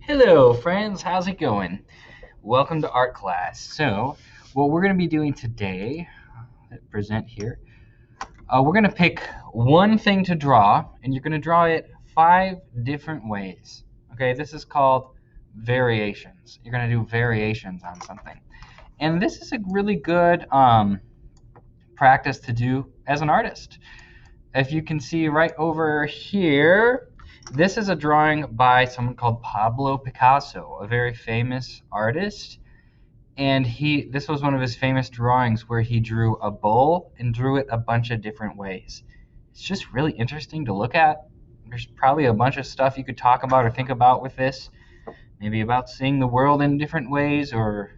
Hello, friends. How's it going? Welcome to art class. So, what we're going to be doing today, present here, we're going to pick one thing to draw, and you're going to draw it 5 different ways. Okay, this is called variations. You're going to do variations on something. And this is a really good practice to do as an artist. If you can see right over here, this is a drawing by someone called Pablo Picasso, a very famous artist. And this was one of his famous drawings where he drew a bull and drew it a bunch of different ways. It's just really interesting to look at. There's probably a bunch of stuff you could talk about or think about with this. Maybe about seeing the world in different ways, or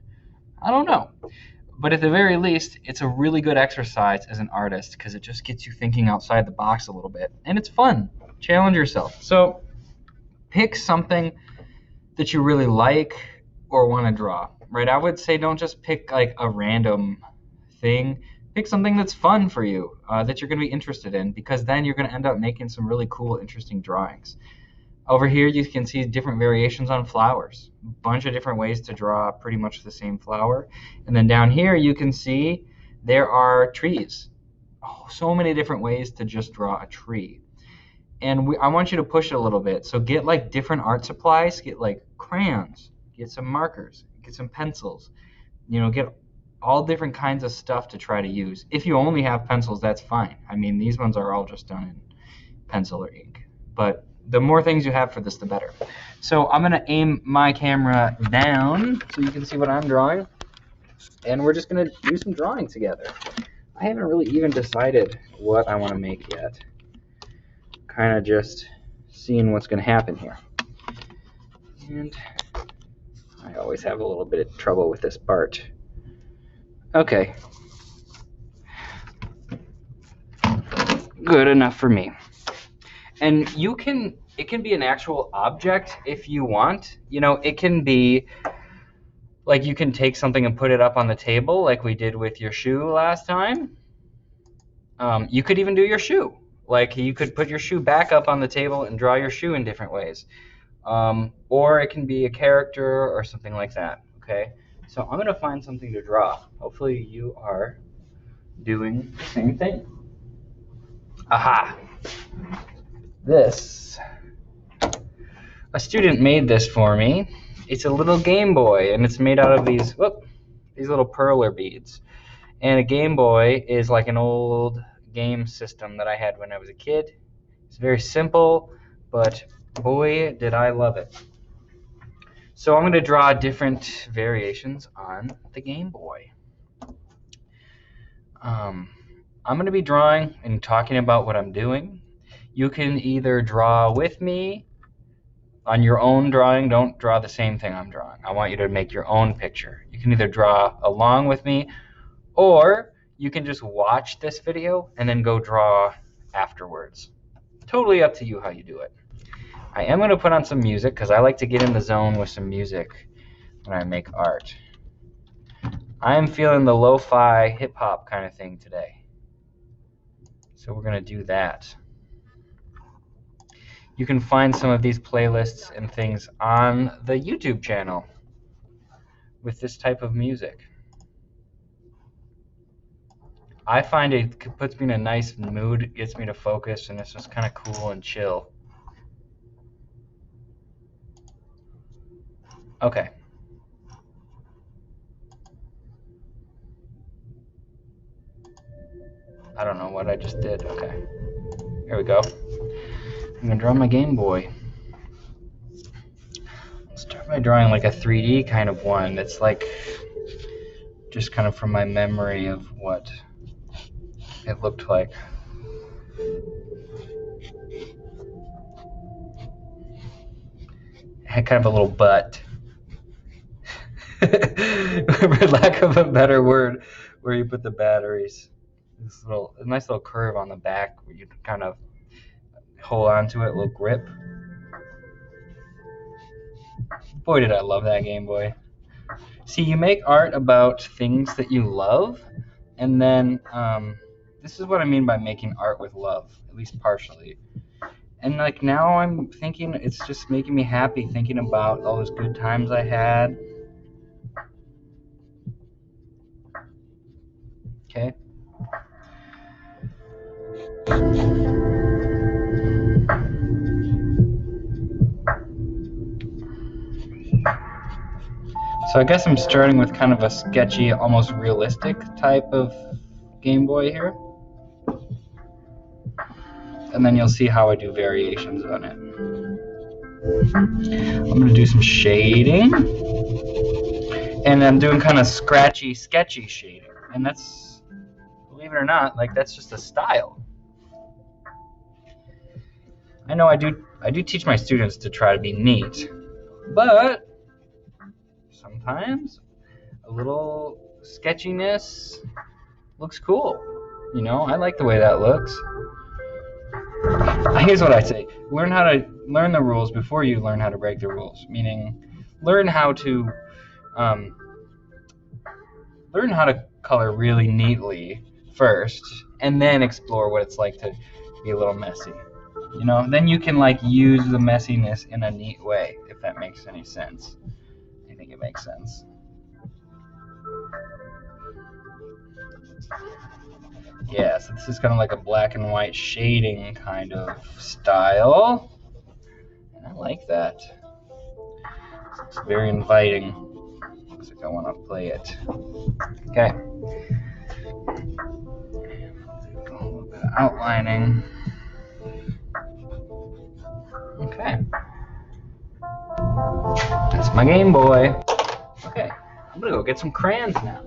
I don't know. But at the very least, it's a really good exercise as an artist because it just gets you thinking outside the box a little bit. And it's fun. Challenge yourself. So pick something that you really like or want to draw, right? I would say don't just pick like a random thing. Pick something that's fun for you, that you're going to be interested in, because then you're going to end up making some really cool, interesting drawings. Over here, you can see different variations on flowers. A bunch of different ways to draw pretty much the same flower. And then down here, you can see there are trees. Oh, so many different ways to just draw a tree. And I want you to push it a little bit. So get like different art supplies. Get like crayons. Get some markers. Get some pencils. Get all different kinds of stuff to try to use. If you only have pencils, that's fine. I mean, these ones are all just done in pencil or ink. But the more things you have for this, the better. So I'm going to aim my camera down so you can see what I'm drawing. And we're just going to do some drawing together. I haven't really even decided what I want to make yet. Kind of just seeing what's going to happen here. And I always have a little bit of trouble with this part. Okay. Good enough for me. And it can be an actual object if you want. It can be like you can take something and put it up on the table like we did with your shoe last time. You could even do your shoe. Like you could put your shoe back up on the table and draw your shoe in different ways. Or it can be a character or something like that, okay? So I'm going to find something to draw. Hopefully you are doing the same thing. Aha! A student made this for me. It's a little Game Boy, and it's made out of these little perler beads. And a Game Boy is like an old game system that I had when I was a kid. It's very simple, but boy, did I love it. So I'm going to draw different variations on the Game Boy. I'm going to be drawing and talking about what I'm doing. You can either draw with me on your own drawing. Don't draw the same thing I'm drawing. I want you to make your own picture. You can either draw along with me, or you can just watch this video and then go draw afterwards. Totally up to you how you do it. I am going to put on some music because I like to get in the zone with some music when I make art. I am feeling the lo-fi hip-hop kind of thing today. So we're going to do that. You can find some of these playlists and things on the YouTube channel with this type of music. I find it puts me in a nice mood, gets me to focus, and it's just kind of cool and chill. Okay. I don't know what I just did. Okay. Here we go. I'm going to draw my Game Boy. I'll start by drawing like a 3D kind of one that's like just kind of from my memory of what it looked like. It had kind of a little butt. For lack of a better word, where you put the batteries. A nice little curve on the back where you kind of hold on to it, a little grip. Boy, did I love that Game Boy. See, you make art about things that you love, and then this is what I mean by making art with love, at least partially. And like now I'm thinking, it's just making me happy thinking about all those good times I had. Okay. So I guess I'm starting with kind of a sketchy, almost realistic type of Game Boy here. And then you'll see how I do variations on it. I'm going to do some shading. And I'm doing kind of scratchy, sketchy shading. And that's, believe it or not, like that's just a style. I know I do teach my students to try to be neat, but sometimes a little sketchiness looks cool. You know, I like the way that looks. Here's what I say: learn the rules before you learn how to break the rules. Meaning, learn how to color really neatly first, and then explore what it's like to be a little messy. You know, then you can like use the messiness in a neat way, if that makes any sense. I think it makes sense. Yeah, so this is kind of like a black and white shading kind of style. And I like that. It's very inviting. Looks like I want to play it. Okay. A little bit of outlining. Okay. That's my Game Boy. Okay. I'm going to go get some crayons now.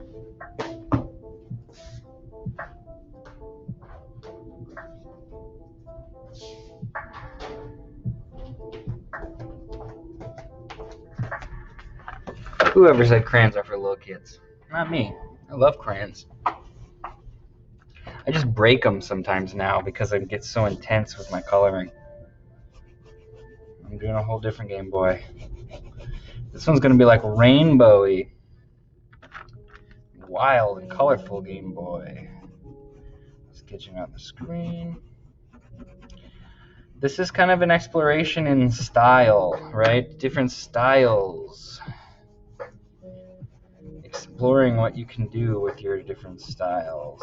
Whoever said crayons are for little kids? Not me. I love crayons. I just break them sometimes now because it gets so intense with my coloring. I'm doing a whole different Game Boy. This one's going to be like rainbowy. Wild and colorful Game Boy. Sketching out the screen. This is kind of an exploration in style, right? Different styles. Exploring what you can do with your different styles.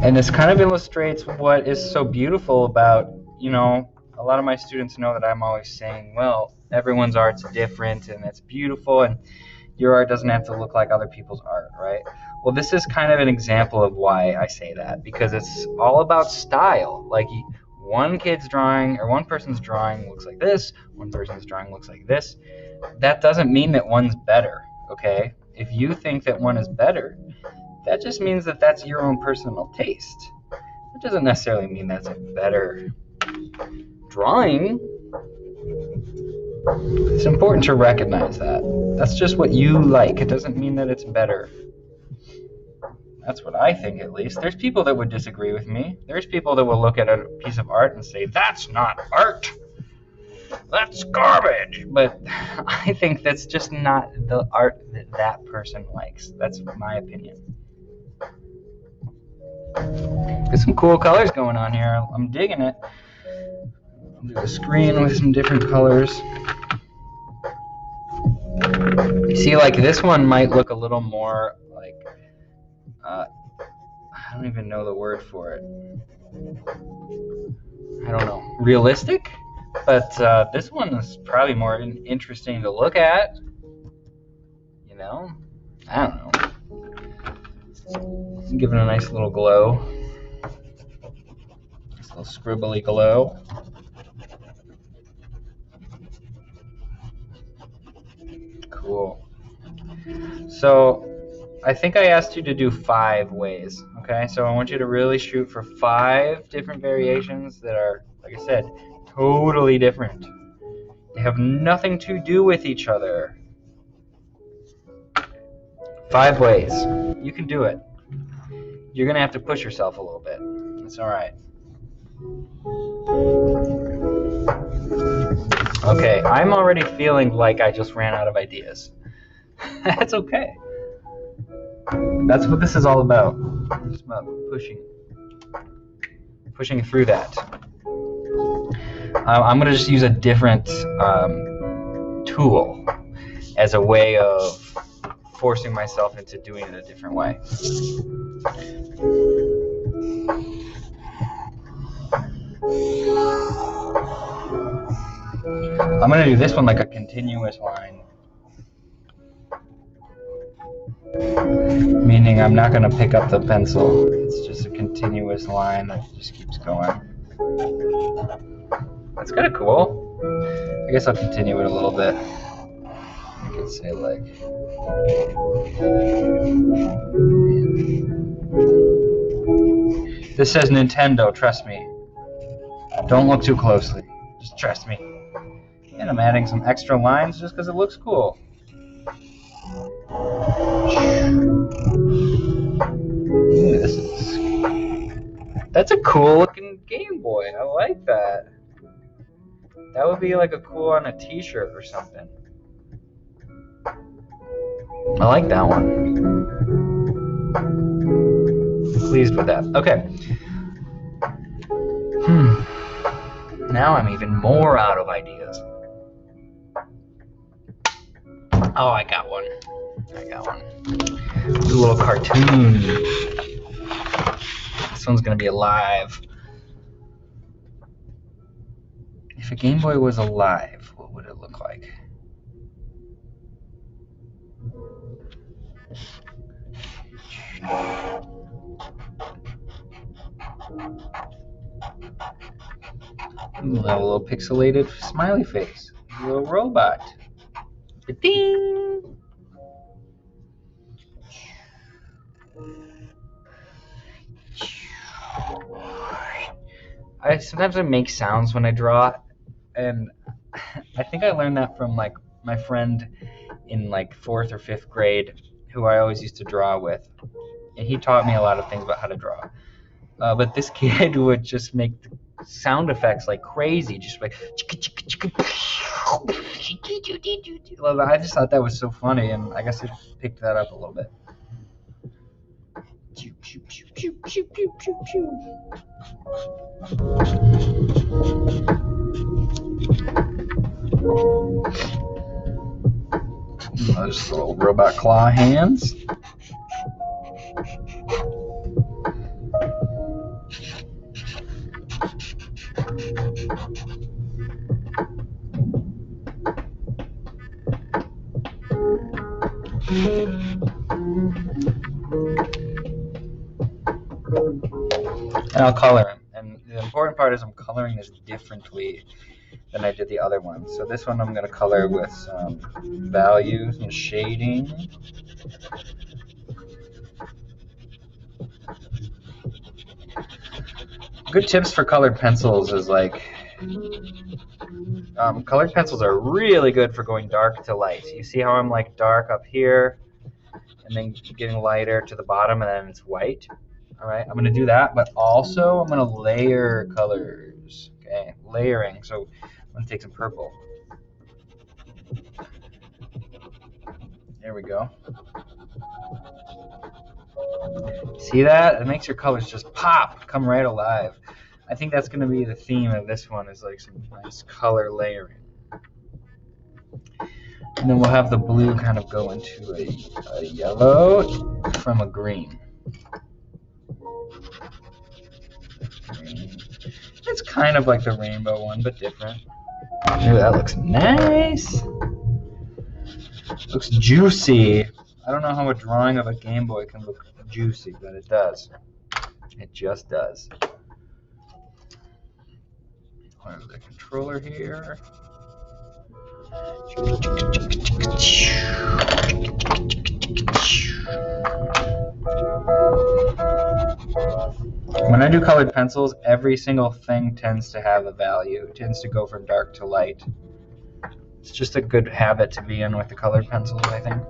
And this kind of illustrates what is so beautiful about, you know, a lot of my students know that I'm always saying, well, everyone's art's different and it's beautiful and your art doesn't have to look like other people's art, right? Well, this is kind of an example of why I say that, because it's all about style. Like one kid's drawing or one person's drawing looks like this, one person's drawing looks like this. That doesn't mean that one's better, okay? If you think that one is better, that just means that that's your own personal taste. It doesn't necessarily mean that's a better drawing. It's important to recognize that. That's just what you like. It doesn't mean that it's better. That's what I think, at least. There's people that would disagree with me. There's people that will look at a piece of art and say, that's not art. That's garbage. But I think that's just not the art that that person likes. That's my opinion. Got some cool colors going on here. I'm digging it. I'll do a screen with some different colors. You see, like this one might look a little more like, I don't even know the word for it. I don't know. Realistic? But this one is probably more interesting to look at. You know? I don't know. Give it a nice little glow. Nice little scribbly glow. Cool. So I think I asked you to do 5 ways, okay? So I want you to really shoot for 5 different variations that are, like I said, totally different. They have nothing to do with each other. 5 ways. You can do it. You're going to have to push yourself a little bit. It's all right. Okay, I'm already feeling like I just ran out of ideas. That's okay. That's what this is all about. It's about pushing through that. I'm gonna just use a different tool as a way of forcing myself into doing it a different way. I'm gonna do this one like a continuous line. Meaning I'm not gonna pick up the pencil. It's just a continuous line that just keeps going. That's kind of cool. I guess I'll continue it a little bit. I could say like... This says Nintendo, trust me. Don't look too closely. Just trust me. And I'm adding some extra lines just because it looks cool. That's a cool looking Game Boy. I like that. That would be like a cool on a t-shirt or something. I like that one. Pleased with that. Okay. Now I'm even more out of ideas. Oh, I got one. Do a little cartoon. This one's gonna be alive. If a Game Boy was alive, what would it look like? We'll have a little pixelated smiley face. A little robot. Ding! Sometimes I make sounds when I draw, and I think I learned that from like my friend in like 4th or 5th grade, who I always used to draw with, and he taught me a lot of things about how to draw. But this kid would just make sound effects like crazy, just like I just thought that was so funny, and I guess I picked that up a little bit. Those little robot claw hands. And I'll color them. And the important part is I'm coloring this differently than I did the other one. So this one I'm going to color with some values and shading. Good tips for colored pencils is like, colored pencils are really good for going dark to light. You see how I'm like dark up here and then getting lighter to the bottom and then it's white? All right, I'm gonna do that, but also I'm gonna layer colors, okay? Layering, so I'm gonna take some purple. There we go. See that? It makes your colors just pop, come right alive. I think that's gonna be the theme of this one, is like some nice color layering. And then we'll have the blue kind of go into a yellow from a green. It's kind of like the rainbow one, but different. Ooh, that looks nice. Looks juicy. I don't know how a drawing of a Game Boy can look juicy, but it does. It just does. Where's the controller here? When I do colored pencils, every single thing tends to have a value. It tends to go from dark to light. It's just a good habit to be in with the colored pencils, I think.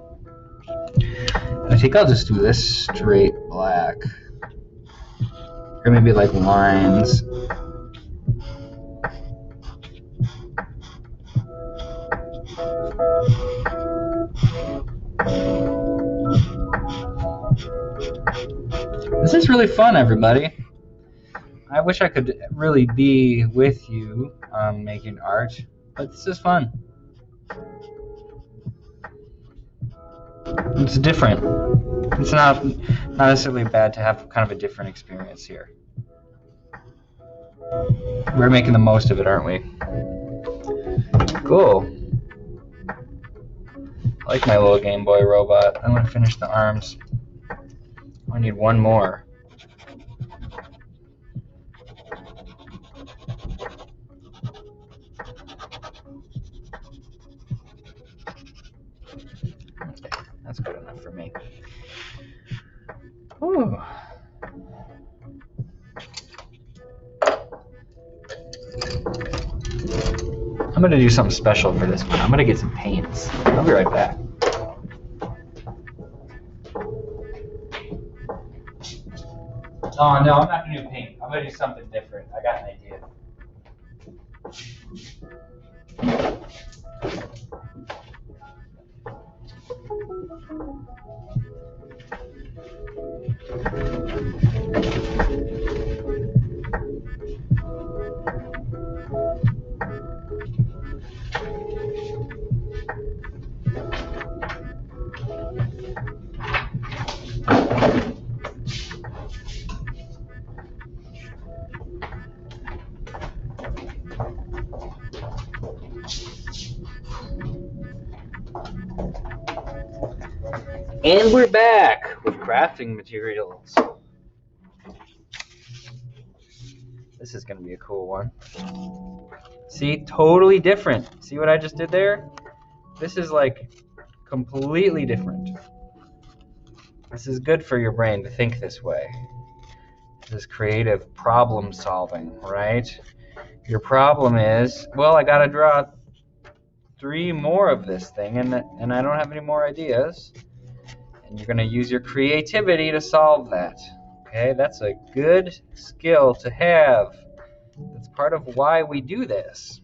And I think I'll just do this straight black. Or maybe like lines. was really fun, everybody. I wish I could really be with you making art, but this is fun. It's different. It's not necessarily bad to have kind of a different experience here. We're making the most of it, aren't we? Cool. I like my little Game Boy robot. I'm going to finish the arms. I need one more. Okay, that's good enough for me. Ooh. I'm going to do something special for this one. I'm going to get some paints. I'll be right back. Oh, no, I'm not going to do paint. I'm going to do something different. I got an idea. And we're back with crafting materials. This is going to be a cool one. See, totally different. See what I just did there? This is like completely different. This is good for your brain to think this way. This is creative problem solving, right? Your problem is, well, I got to draw 3 more of this thing, and I don't have any more ideas. And you're going to use your creativity to solve that. Okay, that's a good skill to have. That's part of why we do this.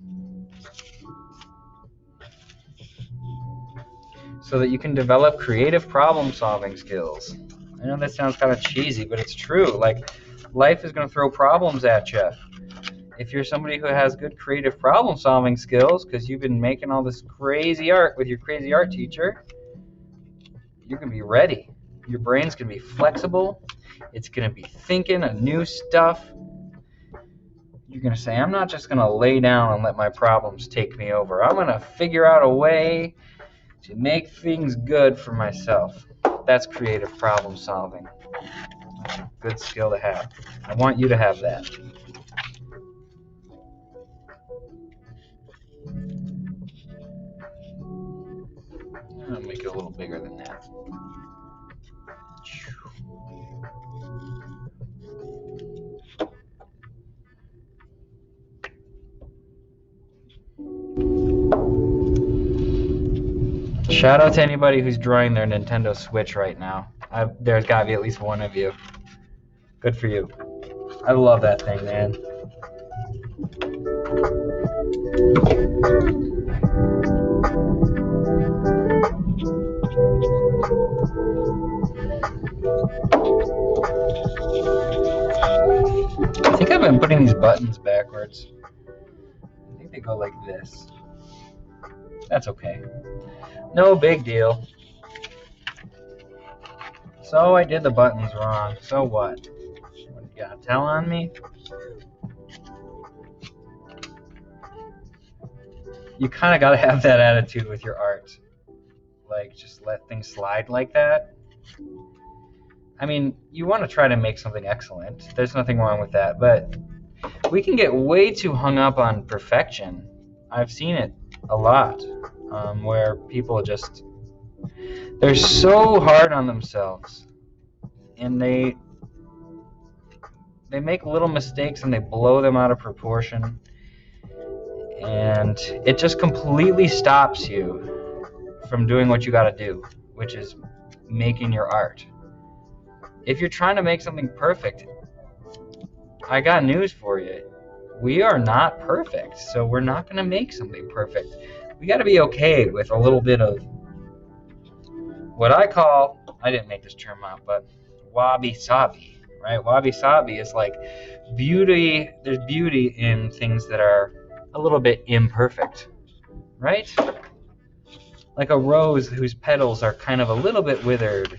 So that you can develop creative problem-solving skills. I know that sounds kind of cheesy, but it's true. Like, life is going to throw problems at you. If you're somebody who has good creative problem-solving skills, because you've been making all this crazy art with your crazy art teacher, you're going to be ready. Your brain's going to be flexible. It's going to be thinking of new stuff. You're going to say, I'm not just going to lay down and let my problems take me over. I'm going to figure out a way to make things good for myself. That's creative problem solving. That's a good skill to have. I want you to have that. I'll make it a little bigger than that. Shout out to anybody who's drawing their Nintendo Switch right now. There's got to be at least one of you. Good for you. I love that thing, man. I think I've been putting these buttons backwards. I think they go like this. That's okay. No big deal. So I did the buttons wrong. So what? What you gotta tell on me? You kind of gotta have that attitude with your art. Like, just let things slide like that. I mean, you want to try to make something excellent. There's nothing wrong with that. But we can get way too hung up on perfection. I've seen it a lot. Where people just, they're so hard on themselves, and they make little mistakes and they blow them out of proportion, and it just completely stops you from doing what you got to do, which is making your art. If you're trying to make something perfect, I got news for you. We are not perfect, so we're not going to make something perfect. We got to be okay with a little bit of what I call, I didn't make this term up, but wabi-sabi, right? Wabi-sabi is like beauty. There's beauty in things that are a little bit imperfect, right? Like a rose whose petals are kind of a little bit withered.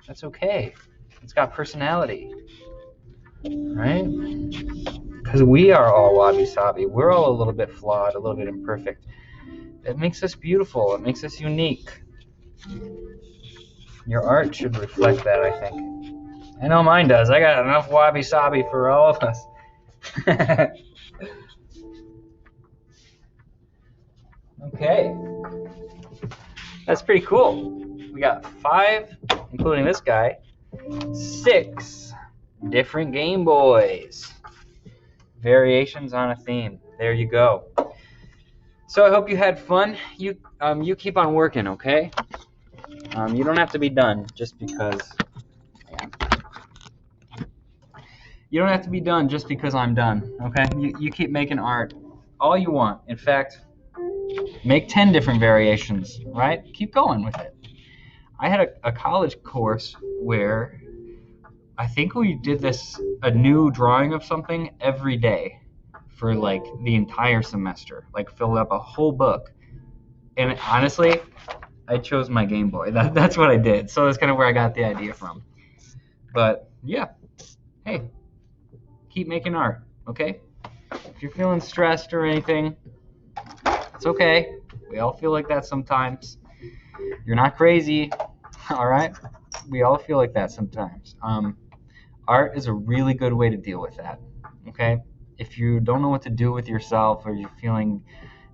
That's okay. It's got personality, right? Because we are all wabi-sabi. We're all a little bit flawed, a little bit imperfect. It makes us beautiful. It makes us unique. Your art should reflect that, I think. I know mine does. I got enough wabi-sabi for all of us. Okay. That's pretty cool. We got 5, including this guy, 6 different Game Boys. Variations on a theme. There you go. So I hope you had fun. You keep on working, okay? You don't have to be done just because. You don't have to be done just because I'm done, okay? You keep making art all you want. In fact, make 10 different variations, right? Keep going with it. I had a college course where I think we did a new drawing of something every day for like the entire semester, like filled up a whole book. And honestly, I chose my Game Boy. That's what I did. So that's kind of where I got the idea from. But yeah, hey, keep making art, okay? If you're feeling stressed or anything, it's okay. We all feel like that sometimes. You're not crazy, all right? We all feel like that sometimes. Art is a really good way to deal with that, okay? If you don't know what to do with yourself or you're feeling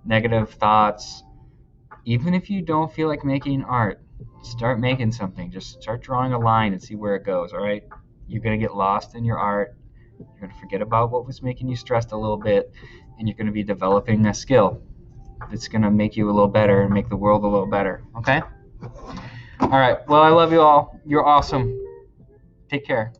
negative thoughts, even if you don't feel like making art, start making something. Just start drawing a line and see where it goes, all right? You're going to get lost in your art. You're going to forget about what was making you stressed a little bit, and you're going to be developing a skill that's going to make you a little better and make the world a little better, okay? All right. Well, I love you all. You're awesome. Take care.